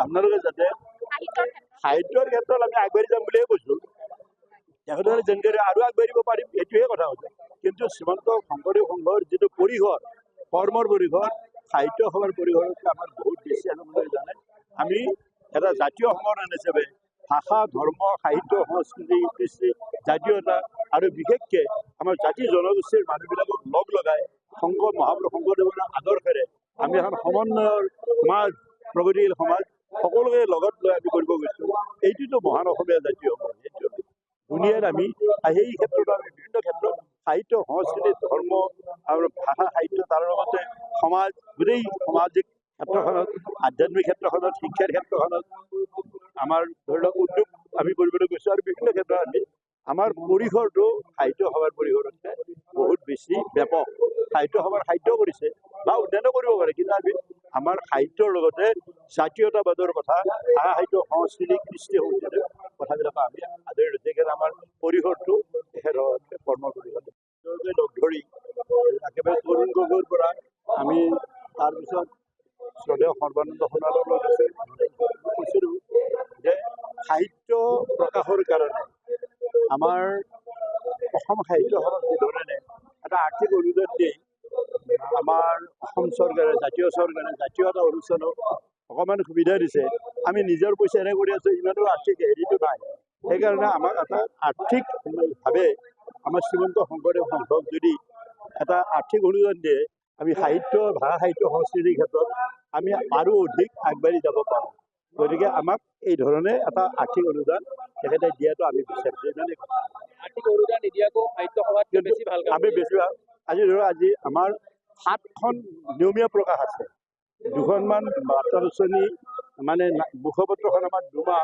আপোনালোকে যাতে সাহিত্যৰ ক্ষেত্ৰত আমি আগবাঢ়ি যাম বুলিয়ে কৈছোঁ। তেখেতসকলে যেনেদৰে আৰু আগবাঢ়িব পাৰিম এইটোহে কথা হৈছে। কিন্তু শ্ৰীমন্ত শংকৰদেৱ সংঘৰ যিটো পৰিসৰ, কৰ্মৰ পৰিসৰ, সাহিত্য সভাৰ পৰিসৰতকৈ আমাৰ বহুত বেছি আপোনালোকে জানে। আমি এটা জাতীয় সংগঠন হিচাপে ভাষা, ধৰ্ম, সাহিত্য, সংস্কৃতি, কৃষ্টি, জাতীয়তা আৰু বিশেষকৈ আমাৰ জাতি জনগোষ্ঠীৰ মানুহবিলাকক লগ লগাই শংকৰ মহাপুৰুষ শংকৰদেৱৰ আদৰ্শেৰে আমি এখন সমন্বয়ৰ সমাজ, প্ৰগতিশীল সমাজ সকলোকে লগত লৈ আমি কৰিব গৈছোঁ। এইটোতো মহান অসমীয়া জাতীয় সমাজ। এইটো দুনিয়াত আমি সেই ক্ষেত্ৰত আমি বিভিন্ন ক্ষেত্ৰত সাহিত্য, সংস্কৃতি, ধৰ্ম আৰু ভাষা, সাহিত্য তাৰ লগতে সমাজ, গোটেই সামাজিক ক্ষেত্ৰখনত, আধ্যাত্মিক ক্ষেত্ৰখনত, শিক্ষাৰ ক্ষেত্ৰখনত আমাৰ ধৰি লওক উদ্যোগ আমি কৰিবলৈ গৈছোঁ। আৰু বিভিন্ন ক্ষেত্ৰত আমি আমাৰ পৰিসৰটো সাহিত্য সভাৰ পৰিসৰতকৈ বহুত বেছি ব্যাপক। সাহিত্য সভাৰ সাহিত্য কৰিছে বা অন্যান্য কৰিব পাৰে, কিন্তু আমি আমাৰ সাহিত্যৰ লগতে জাতীয়তাবাদৰ কথা, ভাষা, সাহিত্য, সংস্কৃতি, কৃষ্টি, সংস্কৃতিৰ কথাবিলাক আমি আদৰি লৈছোঁ। তেখেতে আমাৰ পৰিসৰটো তেখেতসকলে কৰ্ম পৰিসৰ লগ ধৰি একেবাৰে তৰুণ গগৈৰ পৰা আমি তাৰপিছত শ্ৰদ্ধেয় সৰ্বানন্দ সোণোৱালৰ কৈছিলোঁ যে সাহিত্য প্ৰকাশৰ কাৰণে আমাৰ অসম সাহিত্য সভাক যিধৰণে এটা আৰ্থিক অনুদান দিয়ে, আমাৰ অসম চৰকাৰে, জাতীয় চৰকাৰে জাতীয়তা অনুষ্ঠানক অকণমান সুবিধা দিছে। আমি নিজৰ পইচাৰে কৰি আছোঁ, ইমানো আৰ্থিক হেৰিটো নাই। সেইকাৰণে আমাক এটা আৰ্থিকভাৱে আমাৰ শ্ৰীমন্ত শংকৰদেৱ সংঘক যদি এটা আৰ্থিক অনুদান দিয়ে, আমি সাহিত্য, ভাষা, সাহিত্য, সংস্কৃতিৰ ক্ষেত্ৰত আমি আৰু অধিক আগবাঢ়ি যাব পাৰোঁ। গতিকে আমাক এই ধৰণে এটা আৰ্থিক অনুদান তেখেতে দিয়াটো আমি বিচাৰিছোঁ। ইমানেই কথা। আৰ্থিক অনুদান নিদিয়াকৈ সাহিত্য সভাত বেছি ভাল আমি বেছি ভাল। আজি ধৰক আজি আমাৰ 7খন নিয়মীয়া প্ৰকাশ আছে, 2খনমান বাৰ্তা আলোচনী, মানে মুখপত্ৰখন আমাৰ 2 মাহ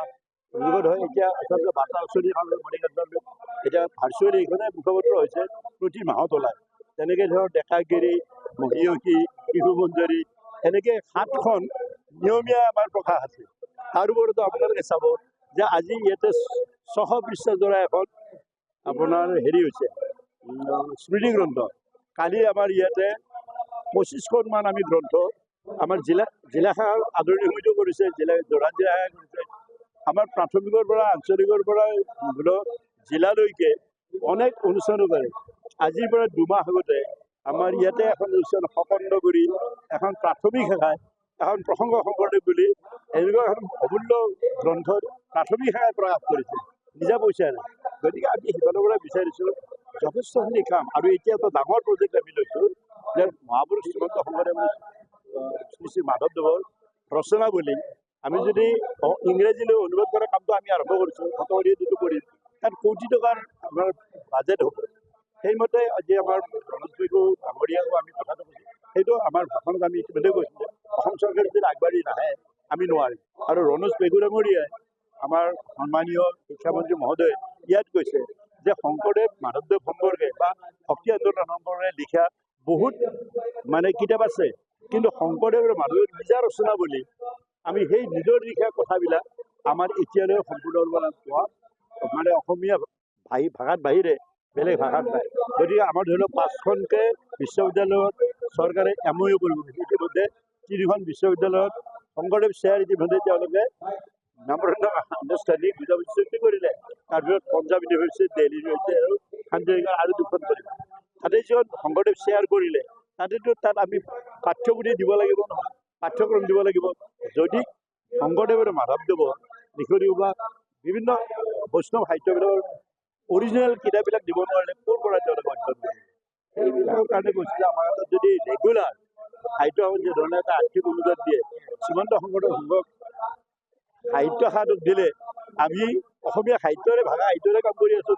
যুগত হয়। এতিয়া আচলতে বাৰ্তা আলোচনীখন মণিকান্তলৈ এতিয়া ভাৰ্চুৱেলি এইখনে মুখপত্ৰ হৈছে, প্ৰতি মাহত ওলায়। তেনেকৈ ধৰক ডেকাগিৰি, মহীয়সী, শিশুমঞ্জৰী, এনেকৈ 7খন নিয়মীয়া আমাৰ প্ৰকাশ আছে। তাৰ ওপৰতো আপোনালোকে চাব যে আজি ইয়াতে 600 পৃষ্ঠাজোৰা এখন আপোনাৰ হেৰি হৈছে স্মৃতি গ্ৰন্থ। কালি আমাৰ ইয়াতে 25খনমান আমি গ্ৰন্থ আমাৰ জিলা শাখাৰ আদৰণি সমিতিও কৰিছে, যোৰহাট জিলা শাখাই কৰিছে। আমাৰ প্ৰাথমিকৰ পৰা আঞ্চলিকৰ পৰা জিলালৈকে অনেক অনুষ্ঠানো কৰে। আজিৰ পৰা 2 মাহ আগতে আমাৰ ইয়াতে এখন অনুষ্ঠান সকন্দগুৰি এখন প্ৰাথমিক শাখাই এখন প্ৰসংগ শংকৰদেৱ বুলি এনেকুৱা এখন অমূল্য গ্ৰন্থ প্ৰাথমিক শাখাই প্ৰকাশ কৰিছে, নিজা পইচাৰে। গতিকে আমি সিফালৰ পৰা বিচাৰিছোঁ যথেষ্টখিনি কাম। আৰু এতিয়া এটা ডাঙৰ প্ৰজেক্ট আমি লৈছোঁ যে মহাপুৰুষ শ্ৰীমন্ত শংকৰদেৱ শ্ৰী শ্ৰী মাধৱদেৱৰ ৰচনা বুলি আমি যদি ইংৰাজীলৈ অনুবাদ কৰা কামটো আমি আৰম্ভ কৰিছোঁ। শতৱৰী যিটো কৰিম তাত কোটি টকাৰ আমাৰ বাজেট হ'ব। সেইমতে আজি আমাৰ ৰমেশ পেগু ডাঙৰীয়াকো আমি কথাটো কৈছোঁ। সেইটো আমাৰ ভাষণত আমি ইতিমধ্যে কৈছোঁ যে অসম চৰকাৰে যদি আগবাঢ়ি নাহে আমি নোৱাৰিম। আৰু ৰমেশ পেগু ডাঙৰীয়াই আমাৰ সন্মানীয় শিক্ষামন্ত্ৰী মহোদয় ইয়াত কৈছে যে শংকৰদেৱ মাধৱদেৱ সম্পৰ্কে বা ভক্তি আন্দোলন সম্পৰ্কে লিখা বহুত মানে কিতাপ আছে, কিন্তু শংকৰদেৱ আৰু মাধৱদেৱ নিজা ৰচনা বুলি আমি সেই নিজৰ লিখা কথাবিলাক আমাৰ এতিয়ালৈ সম্পূৰ্ণৰূপে পোৱা মানে অসমীয়া ভাষাত বাহিৰে বেলেগ ভাষাত নাই। গতিকে আমাৰ ধৰি লওক 5খনকৈ বিশ্ববিদ্যালয়ত চৰকাৰে MOU কৰিব। ইতিমধ্যে 3খন বিশ্ববিদ্যালয়ত শংকৰদেৱ চেয়াৰ ইতিমধ্যে তেওঁলোকে মেমৰেণ্ডাম আণ্ডাৰষ্টেণ্ডিং বুজাবুজি চুক্তি কৰিলে। তাৰপিছত পঞ্জাৱ ইউনিভাৰ্চিটি, দিল্লী ইউনিভাৰ্চিটি আৰু শান্তিনিকেতন আৰু 2খন কৰিব। তাতে য'ত শংকৰদেৱ শ্বেয়াৰ কৰিলে তাত আমি পাঠ্যপুথি দিব লাগিব নহয়, পাঠ্যক্ৰম দিব লাগিব। যদি শংকৰদেৱ আৰু মাধৱদেৱৰ লিখনি বা বিভিন্ন বৈষ্ণৱ সাহিত্যবিলাকৰ অৰিজিনেল কিতাপবিলাক দিব নোৱাৰিলে ক'ৰ পৰা তেওঁলোকে অধ্যয়ন কৰিব? সেইবিলাকৰ কাৰণে কৈছিল যে আমাৰ হাতত যদি ৰেগুলাৰ সাহিত্য ধৰণে এটা আৰ্থিক অনুদান দিয়ে, শ্ৰীমন্ত শংকৰদেৱ সংঘক সাহিত্য শাখাটোক দিলে আমি অসমীয়া সাহিত্যৰে ভাষা সাহিত্যৰে কাম কৰি আছোঁ।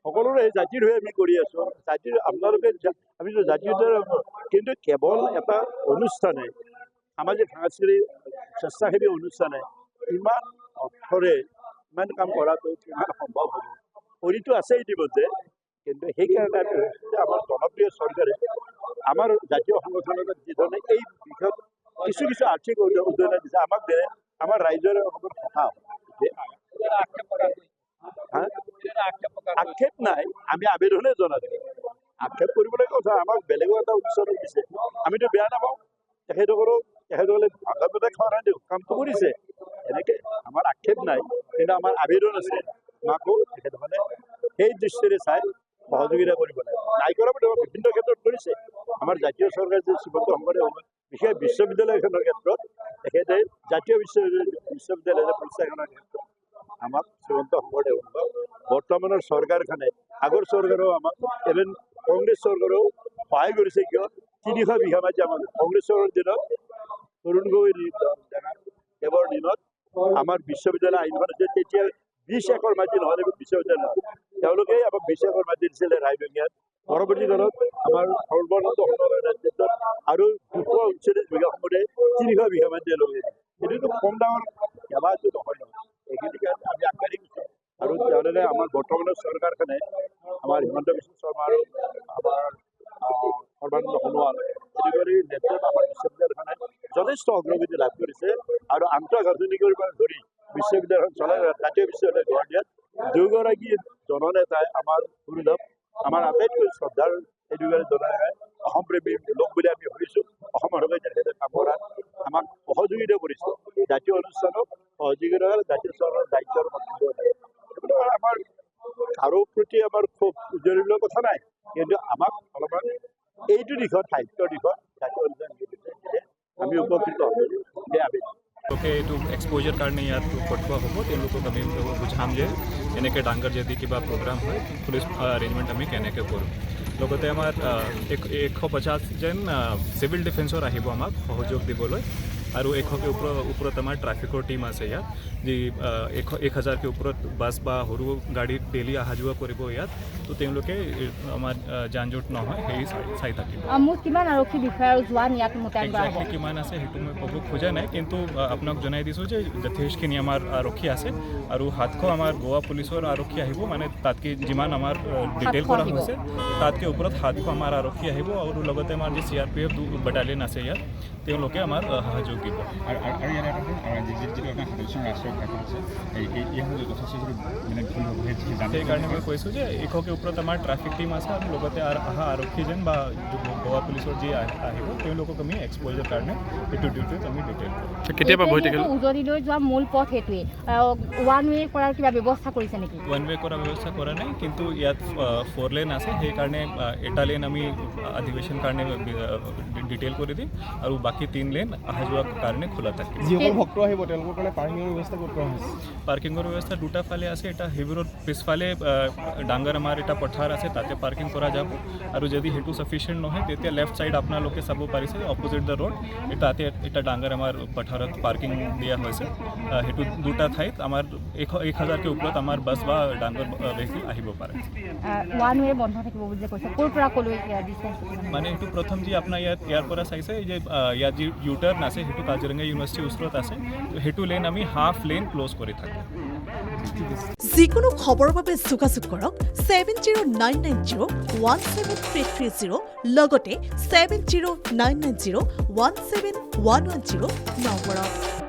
সকলোৰে জাতিৰ হৈ আমি কৰি আছোঁ। জাতিৰ আপোনালোকে আমিতো জাতিৰ, কিন্তু কেৱল এটা অনুষ্ঠানে সামাজিক সাংস্কৃতিক স্বেচ্ছাসেৱী অনুষ্ঠানে ইমান অৰ্থৰে ইমান কাম কৰাটো কিমান সম্ভৱ হ'ব কৰিতো আছে ইতিমধ্যে কিন্তু সেইকাৰণে আমাৰ জনপ্ৰিয় চৰকাৰে আমাৰ জাতীয় সংগঠনত যিধৰণে এই বিষয়ত কিছু কিছু আৰ্থিক উদয়ন দিছে আমাক দে আমাৰ ৰাইজৰ অকণমান সকাহ আক্ষেপ নাই আমি আবেদনে জনাইছোঁ আক্ষেপ কৰিবলৈ কথা আমাক বেলেগো এটা উচ্চৰণ দিছে আমিতো বেয়া নাপাওঁ তেখেতসকলে ভাগৱতে খৰাই দিওঁ কামটো কৰিছে এনেকৈ আমাৰ আক্ষেপ নাই কিন্তু আমাৰ আবেদন আছে আমাকো তেখেতসকলে সেই দৃষ্টিৰে চাই সহযোগিতা কৰিব লাগে নাই কৰা বুলি বিভিন্ন ক্ষেত্ৰত কৰিছে আমাৰ জাতীয় চৰকাৰ যে শ্ৰীমন্ত শংকৰদেৱ বিশেষ বিশ্ববিদ্যালয়খনৰ ক্ষেত্ৰত তেখেতে জাতীয় বিশ্ববিদ্যালয় প্ৰতিষ্ঠাখনৰ ক্ষেত্ৰত আমাক শ্ৰীমন্ত শংকৰদেৱ বৰ্তমানৰ চৰকাৰখনে আগৰ চৰকাৰেও আমাক ইভেন কংগ্ৰেছ চৰকাৰেও সহায় কৰিছে কিয় ৩০০ বিঘা মাটি আমাক কংগ্ৰেছ চৰকাৰৰ দিনত তৰুণ গগৈ দেৱৰ দিনত আমাৰ বিশ্ববিদ্যালয় আইনখন আছে তেতিয়া ২০ একৰ মাটি নহ'লে বিশ্ববিদ্যালয় তেওঁলোকে আমাক ২০ একৰ মাটি দিছিলে ৰায়বেঙিয়াত পৰৱৰ্তী কালত আমাৰ সৰ্বানন্দ সোণোৱালৰ নেতৃত্বত আৰু ২৪০ বিঘা সমুদায় ৩০০ বিঘা মাটি লগে এইটোতো কম ডাঙৰ কেইবাটো নহয় এইখিনি কাৰণে আমি আগবাঢ়ি গৈছোঁ আৰু তেওঁলোকে আমাৰ বৰ্তমানৰ চৰকাৰখনে আমাৰ হিমন্ত বিশ্ব শৰ্মা আৰু আমাৰ সৰ্বানন্দ সোণোৱাল এনেদৰে নেতৃত্বত আমাৰ বিশ্ববিদ্যালয়খনে যথেষ্ট অগ্ৰগতি লাভ কৰিছে আৰু আন্তঃগাঁথনিকৰ পৰা ধৰি বিশ্ববিদ্যালয়খন চলাই জাতীয় বিশ্ববিদ্যালয় গঢ় দিয়াত দুয়োগৰাকী জননেতাই আমাৰ গুৰুদেৱ আমাৰ আটাইতকৈ শ্ৰদ্ধাৰ এইদুগৰাকী জননেতাই অসম প্ৰেমী লোক বুলি আমি ভাবিছোঁ অসমৰ হৈ তেখেতে কাম কৰাত আমাক সহযোগিতা কৰিছে জাতীয় অনুষ্ঠানত সহযোগিতা জাতীয় চৰকাৰৰ দায়িত্বৰ আমাৰ কাৰো প্ৰতি আমাৰ খুব উজলিৰ কথা নাই কিন্তু আমাক অলপমান এইটো দিশত সাহিত্যৰ দিশত জাতীয় অনুষ্ঠান দিলে আমি উপকৃত হ'ব সেই আবেদন এইটো এক্সপ'জাৰ কাৰণে ইয়াত পঠোৱা হ'ব তেওঁলোকক আমি বুজাম যে এনেকৈ ডাঙৰ যদি কিবা প্ৰগ্ৰাম হয় পুলিচ এৰেঞ্জমেণ্ট আমি কেনেকৈ কৰোঁ লগতে আমাৰ 150জন চিভিল ডিফেন্সৰ আহিব আমাক সহযোগ দিবলৈ আৰু 100কে ওপৰত আমাৰ ট্ৰাফিকৰ টীম আছে ইয়াত যি 1000কে ওপৰত বাছ বা সৰু গাড়ী ডেইলি অহা যোৱা কৰিব ইয়াত তো তেওঁলোকে আমাৰ যান-জঁট নহয় সেই চাই থাকিব মোৰ কিমান আৰক্ষী বিষয়া আৰু জোৱান ইয়াত মোতায়েন কৰা হ'ব কিমান আছে সেইটো মই ক'ব খোজা নাই কিন্তু আপোনাক জনাই দিছোঁ যে যথেষ্টখিনি আমাৰ আৰক্ষী আছে আৰু 700 আমাৰ গোৱা পুলিচৰ আৰক্ষী আহিব মানে তাতকৈ যিমান আমাৰ ডিটেইল কৰা হৈছে তাতকৈ ওপৰত 700 আমাৰ আৰক্ষী আহিব আৰু লগতে আমাৰ যি CRPF বাটালিয়ন আছে ইয়াত তেওঁলোকে আমাৰ সহযোগ দিব আৰু ইয়াৰ যিটো আপোনাৰ সদস্য ৰাষ্ট্ৰীয় ঘাটত আছে এইসমূহ যথেষ্ট মানে ভুল হ'ব সেইকাৰণে মই কৈছোঁ যে 100কে ওপৰত আমাৰ ট্ৰাফিক টীম আছে আৰু লগতে অহা আৰক্ষীজন বা গোৱা পুলিচৰ যি আহিব তেওঁলোকক আমি এক্সপ'জাৰ কাৰণে এইটো ডিউটিত আমি ডিটেইল কৰিম কেতিয়াবা উজনিলৈ যোৱা মূল পথ সেইটোৱে ওৱান ৱে কৰাৰ কিবা ব্যৱস্থা কৰিছে নেকি ওৱান ৱে কৰাৰ ব্যৱস্থা কৰা নাই কিন্তু ইয়াত 4 লেন আছে সেইকাৰণে এটা লেন আমি অধিৱেশন কাৰণে ডিটেইল কৰি দিম আৰু বাকী 3 লেন অহা যোৱাৰ কাৰণে খোলা থাকিব যিসকল ভক্ত আহিব তেওঁলোকৰ কাৰণে পাৰ্কিঙৰ ব্যৱস্থা ক'ত কৰা হৈছে পাৰ্কিঙৰ ব্যৱস্থা দুটা ফালে আছে এটা হেভি ৰোড পিছফালে ডাঙৰ আমাৰ এটা পথাৰ আছে তাতে পাৰ্কিং কৰা যাব আৰু যদি সেইটো সাফিচিয়েণ্ট নহয় তেতিয়া লেফ্ট সাইড আপোনালোকে চাব পাৰিছে অপোজিট দ্য ৰোড তাতে এটা ডাঙৰ আমাৰ পথাৰত পাৰ্কিং দিয়া হৈছে সেইটো দুটা ঠাইত আমাৰ 1000কে ওপৰত আমাৰ বাছ বা ডাঙৰ ভেহিকেল আহিব পাৰে ওৱান ৱে বন্ধ থাকিব বুলি কৈছে ক'ৰ পৰা ক'লৈ ডিষ্টেঞ্চ মানে এইটো প্ৰথম যি আপোনাৰ ইয়াৰ পৰা চাইছে যে ইয়াত যি ইউটাৰ্ণ আছে সেইটো কাজিৰঙা ইউনিভাৰ্চিটিৰ ওচৰত আছে সেইটো লেন আমি হাফ লেন ক্ল'জ কৰি থাকোঁ যিকোনো খবৰৰ বাবে যোগাযোগ কৰক 7099017330 লগতে 7099017110 নম্বৰত